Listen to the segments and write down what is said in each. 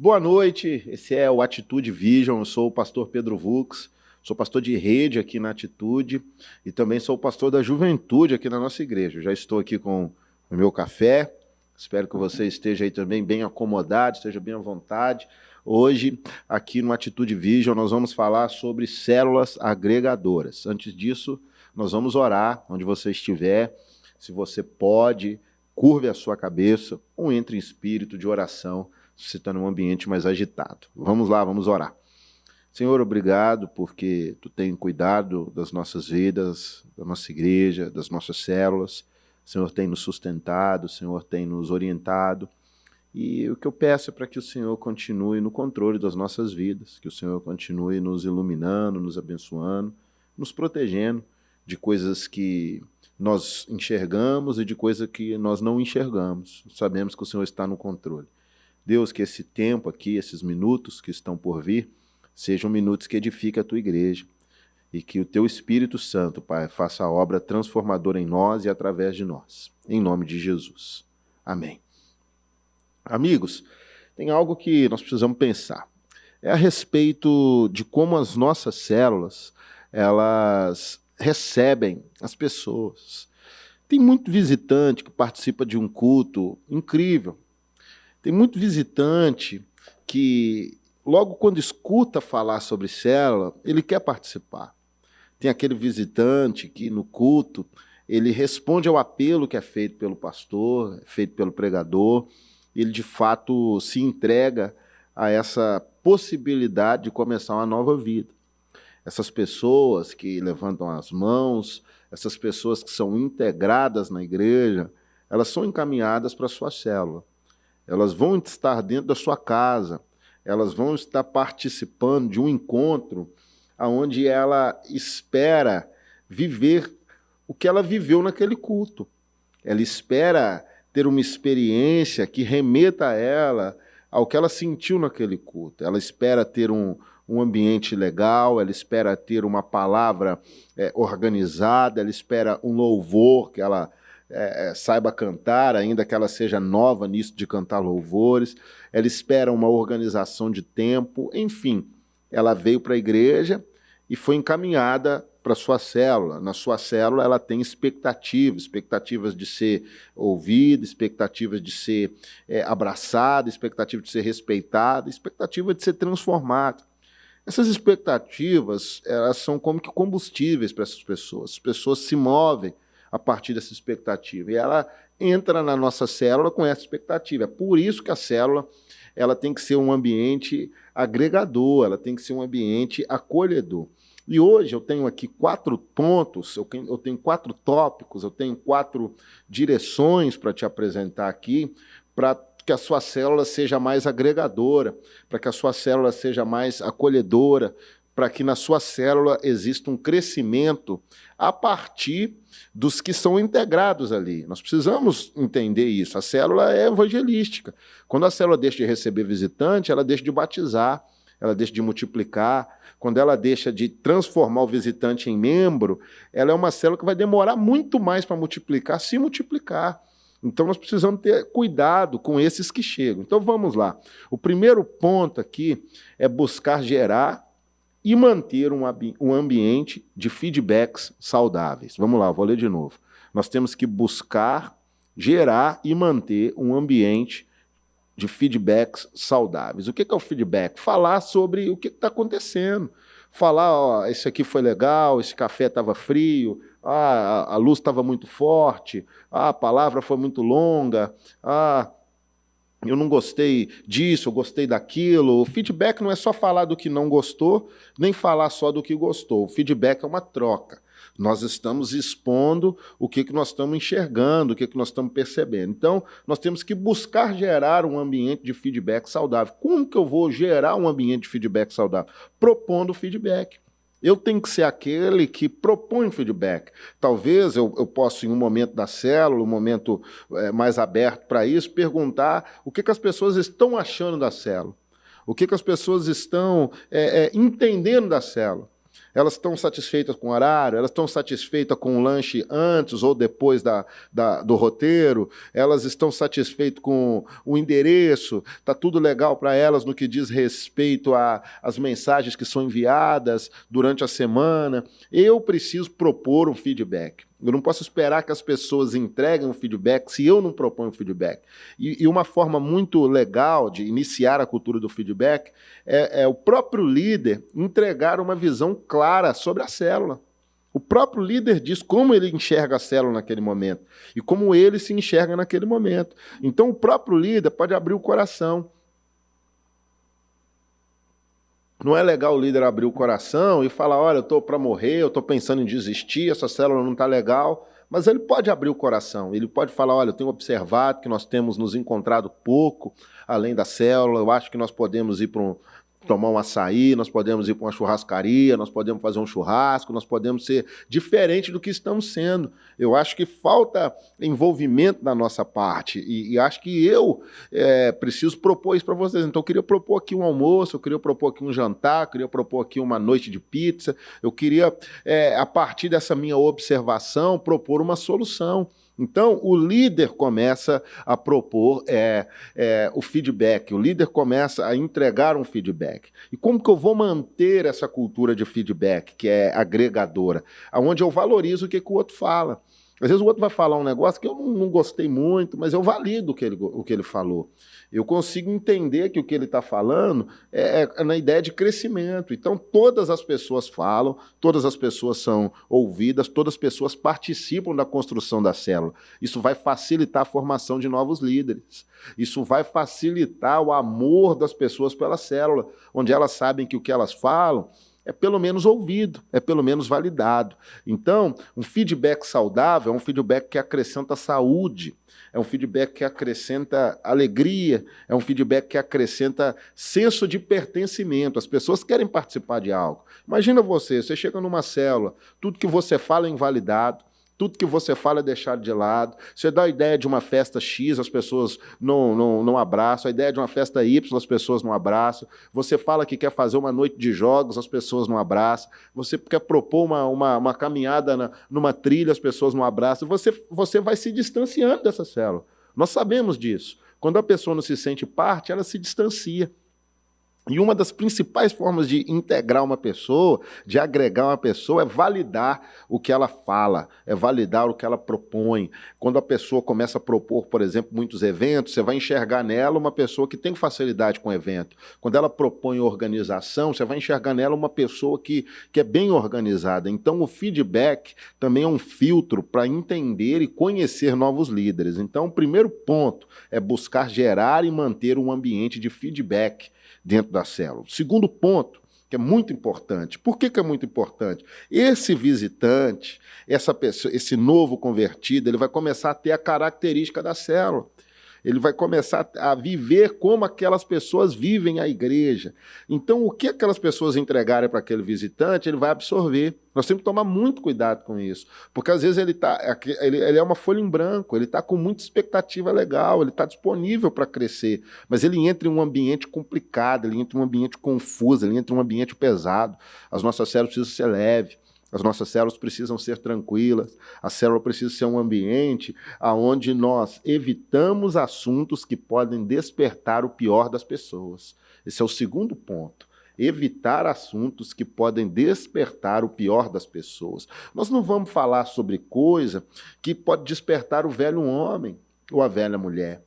Boa noite, esse é o Atitude Vision, eu sou o pastor Pedro Vux, sou pastor de rede aqui na Atitude e também sou o pastor da juventude aqui na nossa igreja. Eu já estou aqui com o meu café, espero que você esteja aí também bem acomodado, esteja bem à vontade. Hoje, aqui no Atitude Vision, nós vamos falar sobre células agregadoras. Antes disso, nós vamos orar onde você estiver, se você pode, curve a sua cabeça ou entre em espírito de oração, se está num ambiente mais agitado. Vamos lá, vamos orar. Senhor, obrigado porque Tu tem cuidado das nossas vidas, da nossa igreja, das nossas células. O Senhor tem nos sustentado, o Senhor tem nos orientado. E o que eu peço é para que o Senhor continue no controle das nossas vidas, que o Senhor continue nos iluminando, nos abençoando, nos protegendo de coisas que nós enxergamos e de coisas que nós não enxergamos. Sabemos que o Senhor está no controle. Deus, que esse tempo aqui, esses minutos que estão por vir, sejam minutos que edifiquem a Tua igreja e que o Teu Espírito Santo, Pai, faça a obra transformadora em nós e através de nós. Em nome de Jesus. Amém. Amigos, tem algo que nós precisamos pensar. É a respeito de como as nossas células, elas recebem as pessoas. Tem muito visitante que participa de um culto incrível. Tem muito visitante que, logo quando escuta falar sobre célula, ele quer participar. Tem aquele visitante que, no culto, ele responde ao apelo que é feito pelo pastor, feito pelo pregador, ele, de fato, se entrega a essa possibilidade de começar uma nova vida. Essas pessoas que levantam as mãos, essas pessoas que são integradas na igreja, elas são encaminhadas para a sua célula. Elas vão estar dentro da sua casa, elas vão estar participando de um encontro onde ela espera viver o que ela viveu naquele culto. Ela espera ter uma experiência que remeta a ela ao que ela sentiu naquele culto. Ela espera ter um ambiente legal, ela espera ter uma palavra organizada, ela espera um louvor que ela saiba cantar, ainda que ela seja nova nisso de cantar louvores, ela espera uma organização de tempo, enfim, ela veio para a igreja e foi encaminhada para a sua célula. Na sua célula ela tem expectativas de ser ouvida, expectativas de ser abraçada, expectativa de ser respeitada, expectativa de ser transformada. Essas expectativas, elas são como que combustíveis para essas pessoas. As pessoas se movem a partir dessa expectativa. E ela entra na nossa célula com essa expectativa. É por isso que a célula ela tem que ser um ambiente agregador, ela tem que ser um ambiente acolhedor. E hoje eu tenho aqui 4 pontos, eu tenho 4 tópicos, eu tenho 4 direções para te apresentar aqui, para que a sua célula seja mais agregadora, para que a sua célula seja mais acolhedora, para que na sua célula exista um crescimento a partir dos que são integrados ali. Nós precisamos entender isso. A célula é evangelística. Quando a célula deixa de receber visitante, ela deixa de batizar, ela deixa de multiplicar. Quando ela deixa de transformar o visitante em membro, ela é uma célula que vai demorar muito mais para multiplicar, se multiplicar. Então nós precisamos ter cuidado com esses que chegam. Então vamos lá. O primeiro ponto aqui é buscar gerar e manter um ambiente de feedbacks saudáveis. Vamos lá, vou ler de novo. Nós temos que buscar, gerar e manter um ambiente de feedbacks saudáveis. O que é o feedback? Falar sobre o que está acontecendo. Falar, ó, esse aqui foi legal, esse café estava frio, a luz estava muito forte, a palavra foi muito longa, eu não gostei disso, eu gostei daquilo. O feedback não é só falar do que não gostou, nem falar só do que gostou. O feedback é uma troca. Nós estamos expondo o que nós estamos enxergando, o que nós estamos percebendo. Então, nós temos que buscar gerar um ambiente de feedback saudável. Como que eu vou gerar um ambiente de feedback saudável? Propondo feedback. Eu tenho que ser aquele que propõe feedback. Talvez eu possa, em um momento da célula, um momento mais aberto para isso, perguntar o que as pessoas estão achando da célula, o que as pessoas estão entendendo da célula. Elas estão satisfeitas com o horário? Elas estão satisfeitas com o lanche antes ou depois do roteiro? Elas estão satisfeitas com o endereço? Está tudo legal para elas no que diz respeito às mensagens que são enviadas durante a semana? Eu preciso propor um feedback. Eu não posso esperar que as pessoas entreguem um feedback se eu não proponho um feedback. E uma forma muito legal de iniciar a cultura do feedback é o próprio líder entregar uma visão clara sobre a célula. O próprio líder diz como ele enxerga a célula naquele momento e como ele se enxerga naquele momento. Então, o próprio líder pode abrir o coração. Não é legal o líder abrir o coração e falar, olha, eu estou para morrer, eu estou pensando em desistir, essa célula não está legal, mas ele pode abrir o coração, ele pode falar, olha, eu tenho observado que nós temos nos encontrado pouco, além da célula, eu acho que nós podemos ir para tomar um açaí, nós podemos ir para uma churrascaria, nós podemos fazer um churrasco, nós podemos ser diferente do que estamos sendo. Eu acho que falta envolvimento da nossa parte e acho que eu preciso propor isso para vocês. Então eu queria propor aqui um almoço, eu queria propor aqui um jantar, eu queria propor aqui uma noite de pizza, eu queria, a partir dessa minha observação, propor uma solução. Então, o líder começa a propor o feedback, o líder começa a entregar um feedback. E como que eu vou manter essa cultura de feedback, que é agregadora, onde eu valorizo o que o outro fala? Às vezes o outro vai falar um negócio que eu não gostei muito, mas eu valido o que ele falou. Eu consigo entender que o que ele está falando é na ideia de crescimento. Então, todas as pessoas falam, todas as pessoas são ouvidas, todas as pessoas participam da construção da célula. Isso vai facilitar a formação de novos líderes. Isso vai facilitar o amor das pessoas pela célula, onde elas sabem que o que elas falam é pelo menos ouvido, é pelo menos validado. Então, um feedback saudável é um feedback que acrescenta saúde, é um feedback que acrescenta alegria, é um feedback que acrescenta senso de pertencimento. As pessoas querem participar de algo. Imagina você chega numa célula, tudo que você fala é invalidado, tudo que você fala é deixado de lado. Você dá a ideia de uma festa X, as pessoas não abraçam. A ideia de uma festa Y, as pessoas não abraçam. Você fala que quer fazer uma noite de jogos, as pessoas não abraçam. Você quer propor uma caminhada numa trilha, as pessoas não abraçam. Você vai se distanciando dessa célula. Nós sabemos disso. Quando a pessoa não se sente parte, ela se distancia. E uma das principais formas de integrar uma pessoa, de agregar uma pessoa, é validar o que ela fala, é validar o que ela propõe. Quando a pessoa começa a propor, por exemplo, muitos eventos, você vai enxergar nela uma pessoa que tem facilidade com o evento. Quando ela propõe organização, você vai enxergar nela uma pessoa que é bem organizada. Então, o feedback também é um filtro para entender e conhecer novos líderes. Então, o primeiro ponto é buscar gerar e manter um ambiente de feedback dentro da célula. Segundo ponto, que é muito importante. Por que é muito importante? Esse visitante, essa pessoa, esse novo convertido, ele vai começar a ter a característica da célula. Ele vai começar a viver como aquelas pessoas vivem a igreja. Então, o que aquelas pessoas entregarem para aquele visitante, ele vai absorver. Nós temos que tomar muito cuidado com isso, porque às vezes ele é uma folha em branco, ele está com muita expectativa legal, ele está disponível para crescer, mas ele entra em um ambiente complicado, ele entra em um ambiente confuso, ele entra em um ambiente pesado. As nossas células precisam ser leves. As nossas células precisam ser tranquilas, a célula precisa ser um ambiente onde nós evitamos assuntos que podem despertar o pior das pessoas. Esse é o segundo ponto. Evitar assuntos que podem despertar o pior das pessoas. Nós não vamos falar sobre coisa que pode despertar o velho homem ou a velha mulher.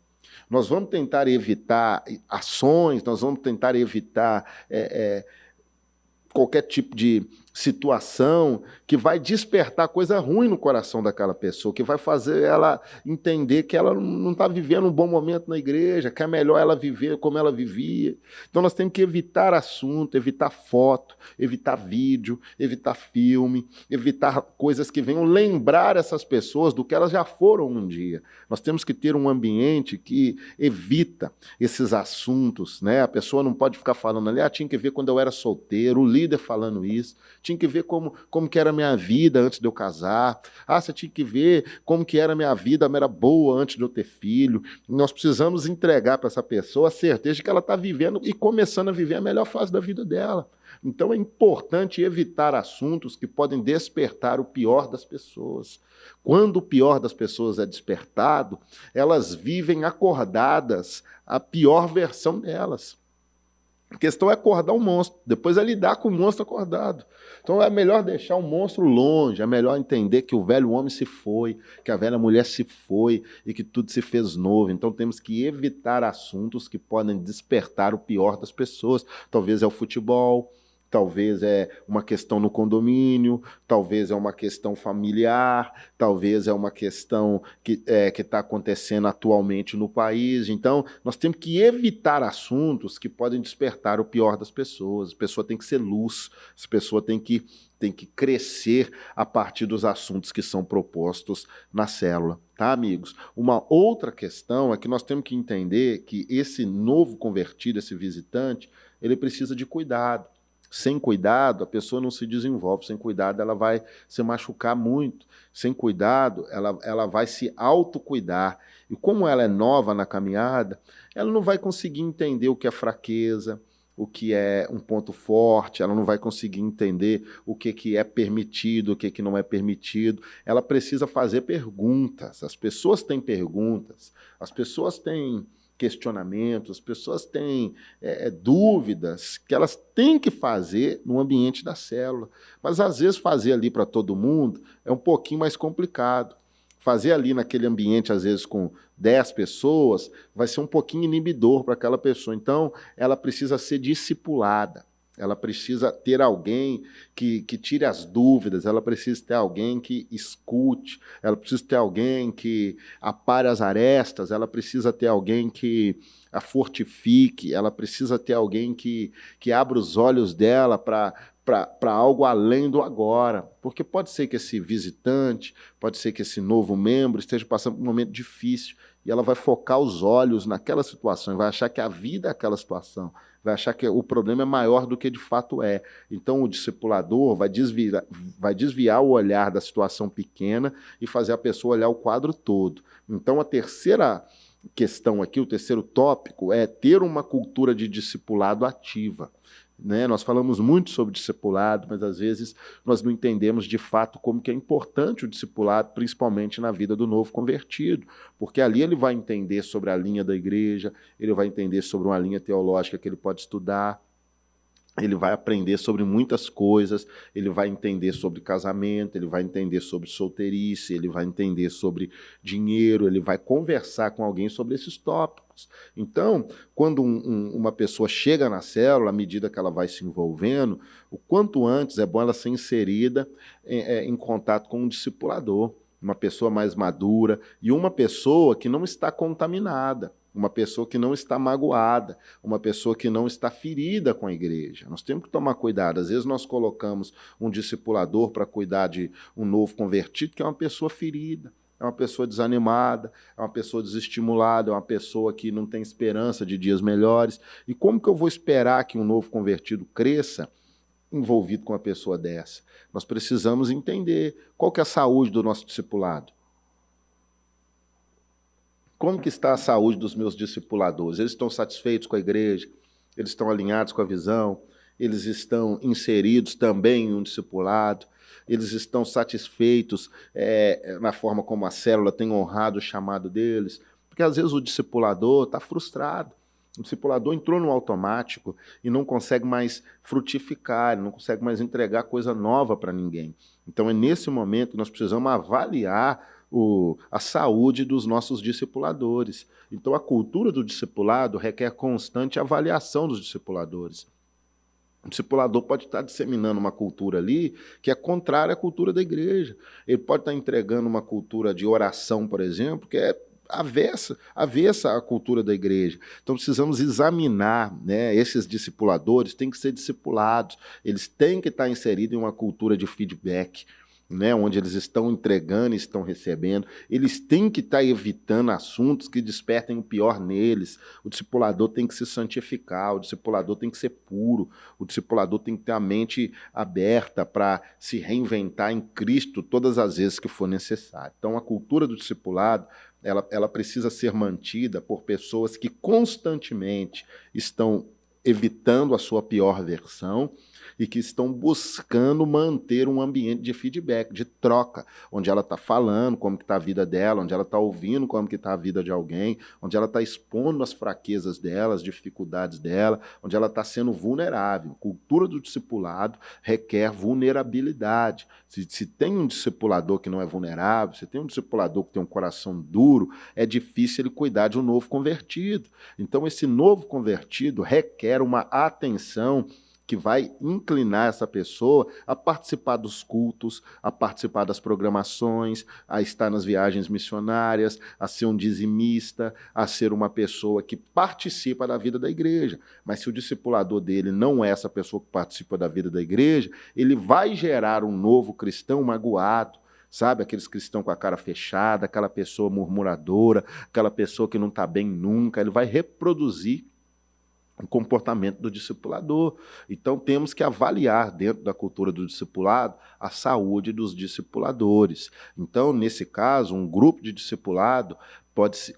Nós vamos tentar evitar ações, nós vamos tentar evitar qualquer tipo de situação que vai despertar coisa ruim no coração daquela pessoa, que vai fazer ela entender que ela não está vivendo um bom momento na igreja, que é melhor ela viver como ela vivia. Então nós temos que evitar assunto, evitar foto, evitar vídeo, evitar filme, evitar coisas que venham lembrar essas pessoas do que elas já foram um dia. Nós temos que ter um ambiente que evita esses assuntos, né? A pessoa não pode ficar falando ali, tinha que ver quando eu era solteiro, o líder falando isso. tinha que ver como que era a minha vida antes de eu casar. Ah, você tinha que ver como que era a minha vida, era boa antes de eu ter filho. Nós precisamos entregar para essa pessoa a certeza de que ela está vivendo e começando a viver a melhor fase da vida dela. Então é importante evitar assuntos que podem despertar o pior das pessoas. Quando o pior das pessoas é despertado, elas vivem acordadas a pior versão delas. A questão é acordar o monstro, depois é lidar com o monstro acordado. Então é melhor deixar o monstro longe, é melhor entender que o velho homem se foi, que a velha mulher se foi e que tudo se fez novo. Então temos que evitar assuntos que podem despertar o pior das pessoas. Talvez é o futebol, talvez é uma questão no condomínio, talvez é uma questão familiar, talvez é uma questão que está acontecendo atualmente no país. Então, nós temos que evitar assuntos que podem despertar o pior das pessoas. A pessoa tem que ser luz, a pessoa tem que crescer a partir dos assuntos que são propostos na célula. Tá, amigos? Uma outra questão é que nós temos que entender que esse novo convertido, esse visitante, ele precisa de cuidado. Sem cuidado, a pessoa não se desenvolve. Sem cuidado, ela vai se machucar muito. Sem cuidado, ela vai se autocuidar. E como ela é nova na caminhada, ela não vai conseguir entender o que é fraqueza, o que é um ponto forte, ela não vai conseguir entender o que é permitido, o que não é permitido. Ela precisa fazer perguntas. As pessoas têm perguntas, as pessoas têm questionamentos, as pessoas têm dúvidas que elas têm que fazer no ambiente da célula. Mas, às vezes, fazer ali para todo mundo é um pouquinho mais complicado. Fazer ali naquele ambiente, às vezes, com 10 pessoas, vai ser um pouquinho inibidor para aquela pessoa. Então, ela precisa ser discipulada. Ela precisa ter alguém que tire as dúvidas, ela precisa ter alguém que escute, ela precisa ter alguém que apare as arestas, ela precisa ter alguém que a fortifique, ela precisa ter alguém que abra os olhos dela para algo além do agora. Porque pode ser que esse visitante, pode ser que esse novo membro esteja passando por um momento difícil e ela vai focar os olhos naquela situação, vai achar que a vida é aquela situação, vai achar que o problema é maior do que de fato é. Então o discipulador vai desviar o olhar da situação pequena e fazer a pessoa olhar o quadro todo. Então a terceira questão aqui, o terceiro tópico, é ter uma cultura de discipulado ativa. Né? Nós falamos muito sobre discipulado, mas às vezes nós não entendemos de fato como que é importante o discipulado, principalmente na vida do novo convertido, porque ali ele vai entender sobre a linha da igreja, ele vai entender sobre uma linha teológica que ele pode estudar, ele vai aprender sobre muitas coisas, ele vai entender sobre casamento, ele vai entender sobre solteirice, ele vai entender sobre dinheiro, ele vai conversar com alguém sobre esses tópicos. Então, quando uma pessoa chega na célula, à medida que ela vai se envolvendo, o quanto antes é bom ela ser inserida em contato com um discipulador, uma pessoa mais madura e uma pessoa que não está contaminada. Uma pessoa que não está magoada, uma pessoa que não está ferida com a igreja. Nós temos que tomar cuidado. Às vezes nós colocamos um discipulador para cuidar de um novo convertido que é uma pessoa ferida, é uma pessoa desanimada, é uma pessoa desestimulada, é uma pessoa que não tem esperança de dias melhores. E como que eu vou esperar que um novo convertido cresça envolvido com uma pessoa dessa? Nós precisamos entender qual que é a saúde do nosso discipulado. Como que está a saúde dos meus discipuladores? Eles estão satisfeitos com a igreja? Eles estão alinhados com a visão? Eles estão inseridos também em um discipulado? Eles estão satisfeitos na forma como a célula tem honrado o chamado deles? Porque às vezes o discipulador está frustrado. O discipulador entrou no automático e não consegue mais frutificar, não consegue mais entregar coisa nova para ninguém. Então é nesse momento que nós precisamos avaliar a saúde dos nossos discipuladores. Então, a cultura do discipulado requer constante avaliação dos discipuladores. O discipulador pode estar disseminando uma cultura ali que é contrária à cultura da igreja. Ele pode estar entregando uma cultura de oração, por exemplo, que é avessa à cultura da igreja. Então, precisamos examinar, né? Esses discipuladores têm que ser discipulados, eles têm que estar inseridos em uma cultura de feedback. né, onde eles estão entregando e estão recebendo, eles têm que estar evitando assuntos que despertem o pior neles. O discipulador tem que se santificar, o discipulador tem que ser puro, o discipulador tem que ter a mente aberta para se reinventar em Cristo todas as vezes que for necessário. Então, a cultura do discipulado, ela precisa ser mantida por pessoas que constantemente estão evitando a sua pior versão e que estão buscando manter um ambiente de feedback, de troca, onde ela está falando como que está a vida dela, onde ela está ouvindo como que está a vida de alguém, onde ela está expondo as fraquezas dela, as dificuldades dela, onde ela está sendo vulnerável. A cultura do discipulado requer vulnerabilidade. Se tem um discipulador que não é vulnerável, se tem um discipulador que tem um coração duro, é difícil ele cuidar de um novo convertido. Então, esse novo convertido requer uma atenção que vai inclinar essa pessoa a participar dos cultos, a participar das programações, a estar nas viagens missionárias, a ser um dizimista, a ser uma pessoa que participa da vida da igreja. Mas se o discipulador dele não é essa pessoa que participa da vida da igreja, ele vai gerar um novo cristão magoado, sabe? Aqueles cristãos com a cara fechada, aquela pessoa murmuradora, aquela pessoa que não está bem nunca, ele vai reproduzir o comportamento do discipulador. Então, temos que avaliar, dentro da cultura do discipulado, a saúde dos discipuladores. Então, nesse caso, um grupo de discipulado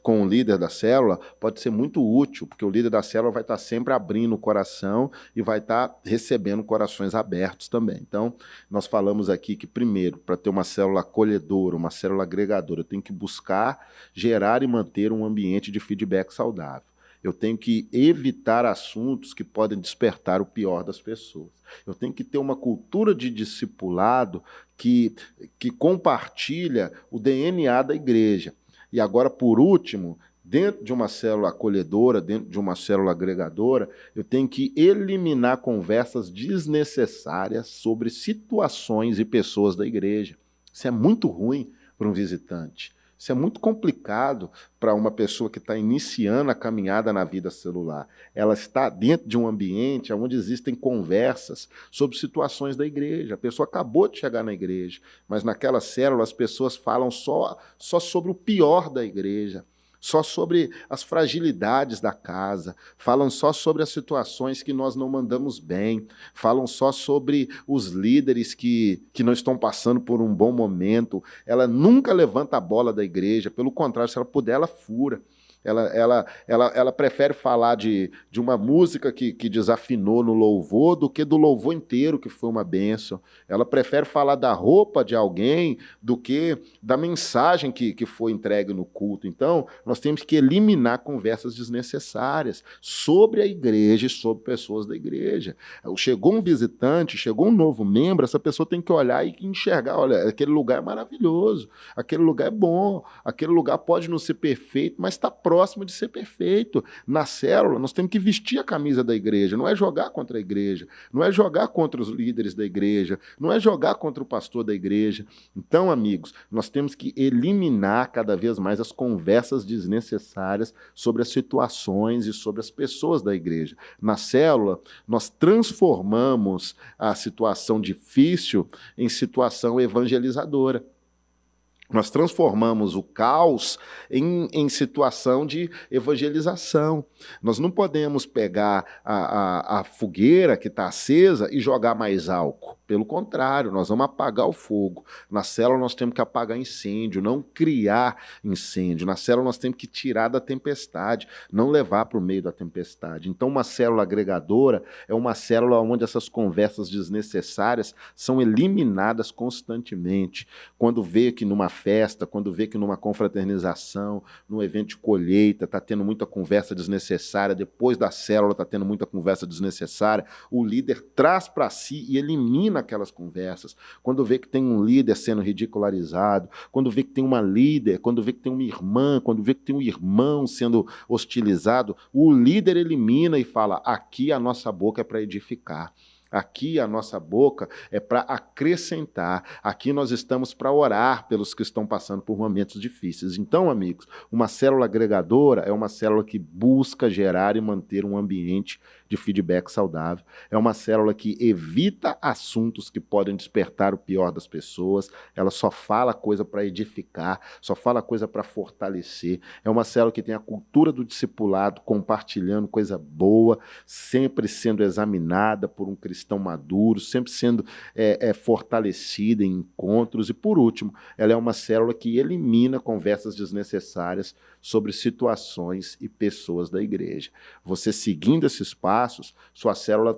com o líder da célula pode ser muito útil, porque o líder da célula vai estar sempre abrindo o coração e vai estar recebendo corações abertos também. Então, nós falamos aqui que, primeiro, para ter uma célula acolhedora, uma célula agregadora, tem que buscar gerar e manter um ambiente de feedback saudável. Eu tenho que evitar assuntos que podem despertar o pior das pessoas. Eu tenho que ter uma cultura de discipulado que compartilha o DNA da igreja. E agora, por último, dentro de uma célula acolhedora, dentro de uma célula agregadora, eu tenho que eliminar conversas desnecessárias sobre situações e pessoas da igreja. Isso é muito ruim para um visitante. Isso é muito complicado para uma pessoa que está iniciando a caminhada na vida celular. Ela está dentro de um ambiente onde existem conversas sobre situações da igreja. A pessoa acabou de chegar na igreja, mas naquela célula as pessoas falam só sobre o pior da igreja, só sobre as fragilidades da casa, falam só sobre as situações que nós não mandamos bem, falam só sobre os líderes que não estão passando por um bom momento. Ela nunca levanta a bola da igreja, pelo contrário, se ela puder, ela fura. Ela prefere falar de uma música que desafinou no louvor do que do louvor inteiro, que foi uma bênção. Ela prefere falar da roupa de alguém do que da mensagem que foi entregue no culto. Então, nós temos que eliminar conversas desnecessárias sobre a igreja e sobre pessoas da igreja. Chegou um visitante, chegou um novo membro, essa pessoa tem que olhar e enxergar, olha, aquele lugar é maravilhoso, aquele lugar é bom, aquele lugar pode não ser perfeito, mas está próximo de ser perfeito. Na célula, nós temos que vestir a camisa da igreja, não é jogar contra a igreja, não é jogar contra os líderes da igreja, não é jogar contra o pastor da igreja. Então, amigos, nós temos que eliminar cada vez mais as conversas desnecessárias sobre as situações e sobre as pessoas da igreja. Na célula, nós transformamos a situação difícil em situação evangelizadora. Nós transformamos o caos em situação de evangelização. Nós não podemos pegar a fogueira que está acesa e jogar mais álcool. Pelo contrário, nós vamos apagar o fogo. Na célula nós temos que apagar incêndio, não criar incêndio. Na célula nós temos que tirar da tempestade, não levar para o meio da tempestade. Então, uma célula agregadora é uma célula onde essas conversas desnecessárias são eliminadas constantemente. Quando vê que numa festa, quando vê que numa confraternização, num evento de colheita, está tendo muita conversa desnecessária, depois da célula está tendo muita conversa desnecessária, o líder traz para si e elimina aquelas conversas. Quando vê que tem um líder sendo ridicularizado, quando vê que tem uma líder, quando vê que tem uma irmã, quando vê que tem um irmão sendo hostilizado, o líder elimina e fala: aqui a nossa boca é para edificar. Aqui a nossa boca é para acrescentar. Aqui nós estamos para orar pelos que estão passando por momentos difíceis. Então, amigos, uma célula agregadora é uma célula que busca gerar e manter um ambiente de feedback saudável. É uma célula que evita assuntos que podem despertar o pior das pessoas. Ela só fala coisa para edificar, só fala coisa para fortalecer. É uma célula que tem a cultura do discipulado, compartilhando coisa boa, sempre sendo examinada por um cristão maduro, sempre sendo fortalecida em encontros. E, por último, ela é uma célula que elimina conversas desnecessárias sobre situações e pessoas da igreja. Você seguindo esses passos, sua célula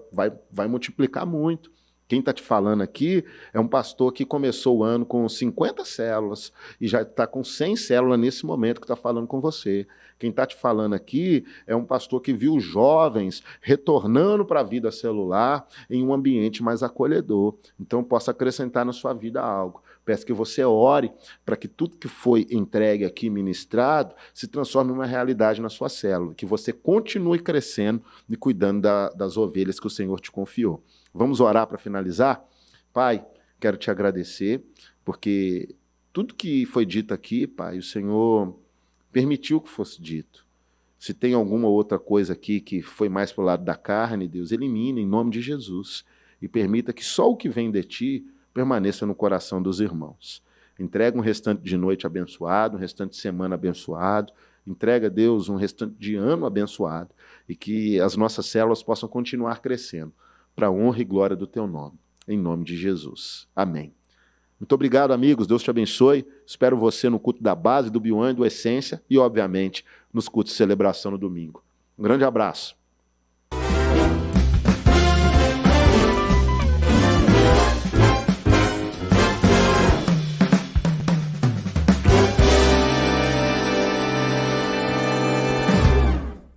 vai multiplicar muito. Quem está te falando aqui é um pastor que começou o ano com 50 células e já está com 100 células nesse momento que está falando com você. Quem está te falando aqui é um pastor que viu jovens retornando para a vida celular em um ambiente mais acolhedor. Então, posso acrescentar na sua vida algo. Peço que você ore para que tudo que foi entregue aqui, ministrado, se transforme em uma realidade na sua célula, que você continue crescendo e cuidando das ovelhas que o Senhor te confiou. Vamos orar para finalizar? Pai, quero te agradecer, porque tudo que foi dito aqui, Pai, o Senhor permitiu que fosse dito. Se tem alguma outra coisa aqui que foi mais para o lado da carne, Deus, elimine em nome de Jesus e permita que só o que vem de Ti permaneça no coração dos irmãos. Entrega um restante de noite abençoado, um restante de semana abençoado, entrega, Deus, um restante de ano abençoado e que as nossas células possam continuar crescendo para a honra e glória do Teu nome, em nome de Jesus. Amém. Muito obrigado, amigos. Deus te abençoe. Espero você no culto da base, do Beyond, do Essência e, obviamente, nos cultos de celebração no domingo. Um grande abraço.